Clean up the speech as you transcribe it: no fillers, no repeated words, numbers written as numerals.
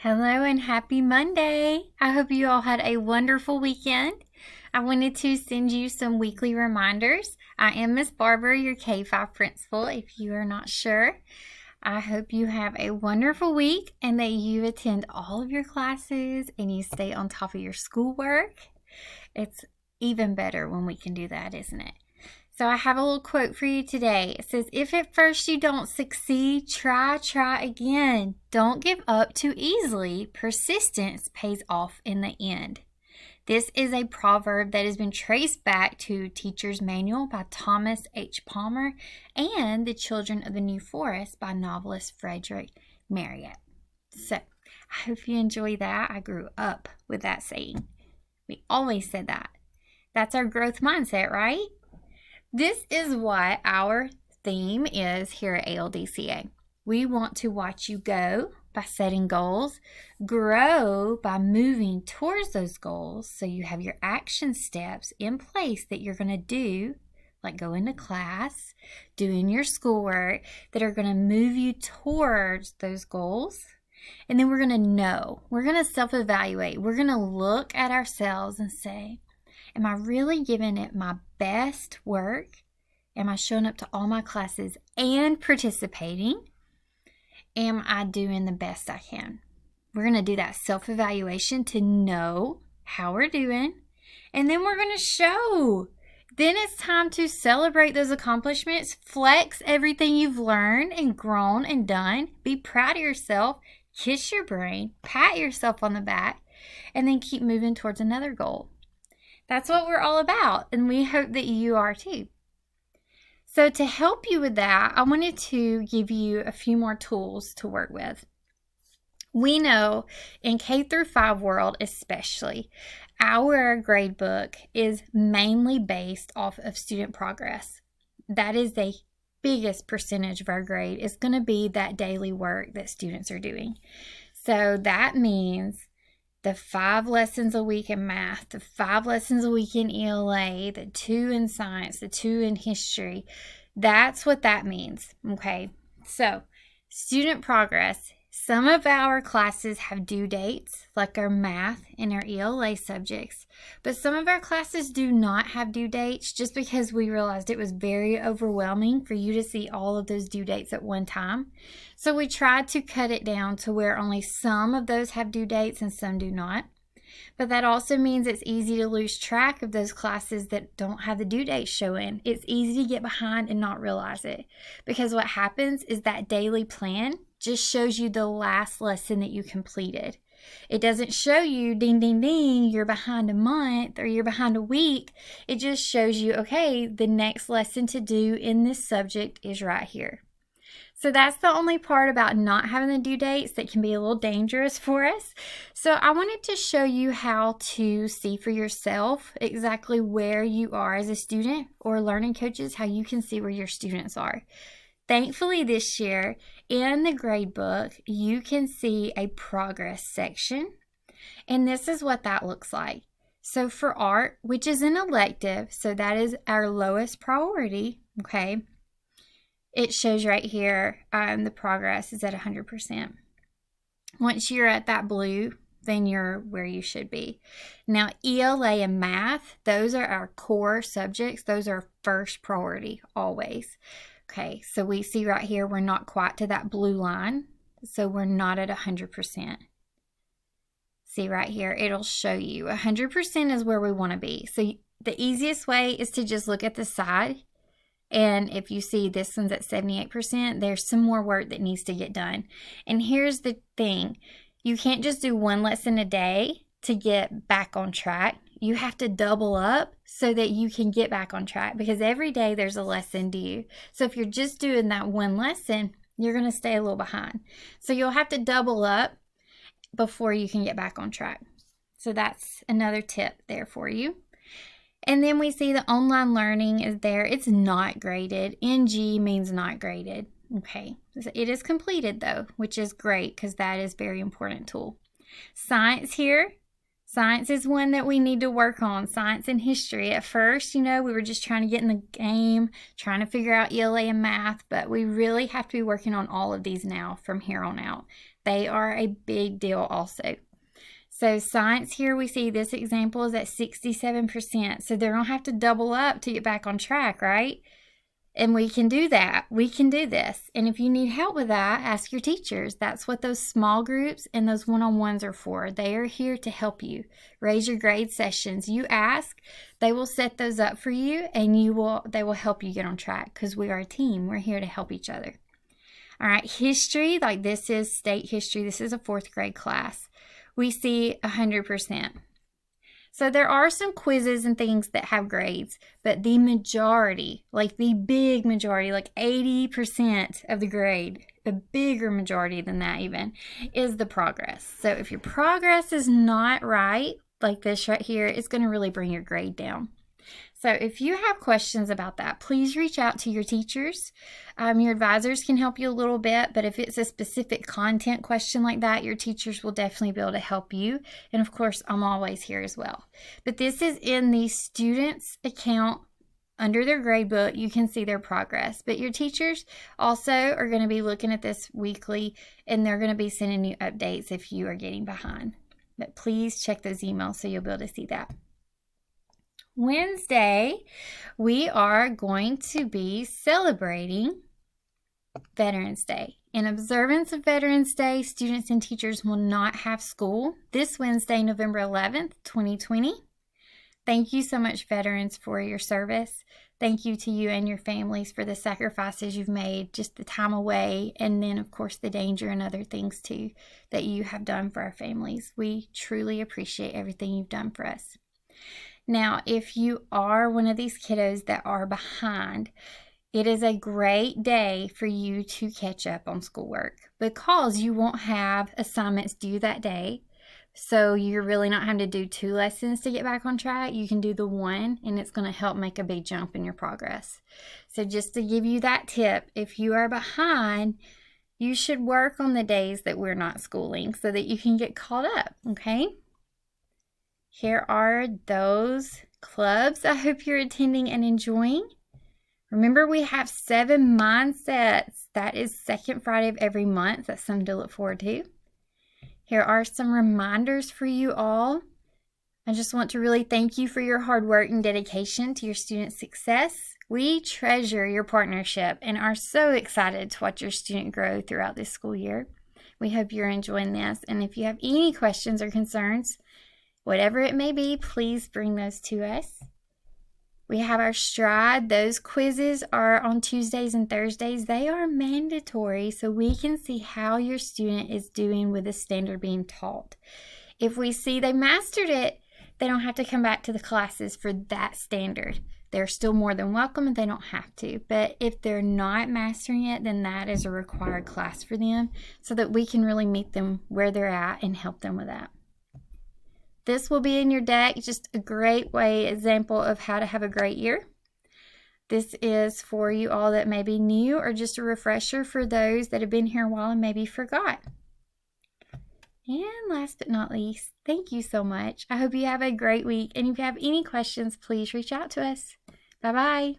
Hello and happy Monday. I hope you all had a wonderful weekend. I wanted to send you some weekly reminders. I am Miss Barbara, your K-5 principal, if you are not sure. I hope you have a wonderful week and that you attend all of your classes and you stay on top of your schoolwork. It's even better when we can do that, isn't it? So I have a little quote for you today. It says, if at first you don't succeed, try again. Don't give up too easily. Persistence pays off in the end. This is a proverb that has been traced back to Teacher's Manual by Thomas H. Palmer and The Children of the New Forest by novelist Frederick Marryat. So I hope you enjoy that. I grew up with that saying. We always said that. That's our growth mindset, right? This is what our theme is here at ALDCA. We want to watch you go by setting goals, grow by moving towards those goals, so you have your action steps in place that you're going to do, like going to class, doing your schoolwork, that are going to move you towards those goals. And then we're going to know, we're going to self-evaluate, we're going to look at ourselves and say, am I really giving it my best work? Am I showing up to all my classes and participating? Am I doing the best I can? We're going to do that self-evaluation to know how we're doing. And then we're going to show. Then it's time to celebrate those accomplishments, flex everything you've learned and grown and done. Be proud of yourself, kiss your brain, pat yourself on the back, and then keep moving towards another goal. That's what we're all about, and we hope that you are too. So to help you with that, I wanted to give you a few more tools to work with. We know in K-5 world especially, our grade book is mainly based off of student progress. That is the biggest percentage of our grade is going to be that daily work that students are doing. So that means the 5 lessons a week in math, the 5 lessons a week in ELA, the 2 in science, the 2 in history. That's what that means, okay? So, student progress. Some of our classes have due dates, like our math and our ELA subjects, but some of our classes do not have due dates just because we realized it was very overwhelming for you to see all of those due dates at one time. So we tried to cut it down to where only some of those have due dates and some do not. But that also means it's easy to lose track of those classes that don't have the due date showing. It's easy to get behind and not realize it. Because what happens is that daily plan just shows you the last lesson that you completed. It doesn't show you, ding, ding, ding, you're behind a month or you're behind a week. It just shows you, okay, the next lesson to do in this subject is right here. So that's the only part about not having the due dates that can be a little dangerous for us. So I wanted to show you how to see for yourself exactly where you are as a student, or learning coaches, how you can see where your students are. Thankfully this year in the grade book, you can see a progress section, and this is what that looks like. So for art, which is an elective, so that is our lowest priority, okay? It shows right here the progress is at 100%. Once you're at that blue, then you're where you should be. Now, ELA and math, those are our core subjects. Those are first priority always. Okay, so we see right here we're not quite to that blue line, so we're not at 100%. See right here, it'll show you 100% is where we want to be. So the easiest way is to just look at the side. And if you see this one's at 78%, there's some more work that needs to get done. And here's the thing. You can't just do one lesson a day to get back on track. You have to double up so that you can get back on track, because every day there's a lesson due. So if you're just doing that one lesson, you're going to stay a little behind. So you'll have to double up before you can get back on track. So that's another tip there for you. And then we see the online learning is there. It's not graded. NG means not graded. Okay, it is completed though, which is great because that is a very important tool. Science here. Science is one that we need to work on. Science and history. At first, we were just trying to get in the game, trying to figure out ELA and math, but we really have to be working on all of these now from here on out. They are a big deal also. So science here, we see this example is at 67%. So they don't have to double up to get back on track, right? And we can do that. We can do this. And if you need help with that, ask your teachers. That's what those small groups and those one-on-ones are for. They are here to help you. Raise your grade sessions. You ask, they will set those up for you, and they will help you get on track because we are a team. We're here to help each other. All right, history, like this is state history. This is a 4th grade class. We see 100%. So there are some quizzes and things that have grades, but the majority, like the big majority, like 80% of the grade, a bigger majority than that even, is the progress. So if your progress is not right, like this right here, it's going to really bring your grade down. So if you have questions about that, please reach out to your teachers. Your advisors can help you a little bit, but if it's a specific content question like that, your teachers will definitely be able to help you. And of course, I'm always here as well. But this is in the student's account under their grade book. You can see their progress. But your teachers also are going to be looking at this weekly, and they're going to be sending you updates if you are getting behind. But please check those emails so you'll be able to see that. Wednesday, we are going to be celebrating Veterans Day. In observance of Veterans Day, students and teachers will not have school this Wednesday, November 11th, 2020. Thank you so much, veterans, for your service. Thank you to you and your families for the sacrifices you've made, just the time away, and then, of course, the danger and other things, too, that you have done for our families. We truly appreciate everything you've done for us. Now, if you are one of these kiddos that are behind, it is a great day for you to catch up on schoolwork because you won't have assignments due that day. So you're really not having to do 2 lessons to get back on track. You can do the 1, and it's going to help make a big jump in your progress. So just to give you that tip, if you are behind, you should work on the days that we're not schooling so that you can get caught up, okay? Here are those clubs I hope you're attending and enjoying. Remember, we have 7 mindsets. That is second Friday of every month. That's something to look forward to. Here are some reminders for you all. I just want to really thank you for your hard work and dedication to your student success. We treasure your partnership and are so excited to watch your student grow throughout this school year. We hope you're enjoying this. And if you have any questions or concerns, whatever it may be, please bring those to us. We have our Stride. Those quizzes are on Tuesdays and Thursdays. They are mandatory so we can see how your student is doing with the standard being taught. If we see they mastered it, they don't have to come back to the classes for that standard. They're still more than welcome and they don't have to. But if they're not mastering it, then that is a required class for them so that we can really meet them where they're at and help them with that. This will be in your deck, just a great example of how to have a great year. This is for you all that may be new or just a refresher for those that have been here a while and maybe forgot. And last but not least, thank you so much. I hope you have a great week. And if you have any questions, please reach out to us. Bye-bye.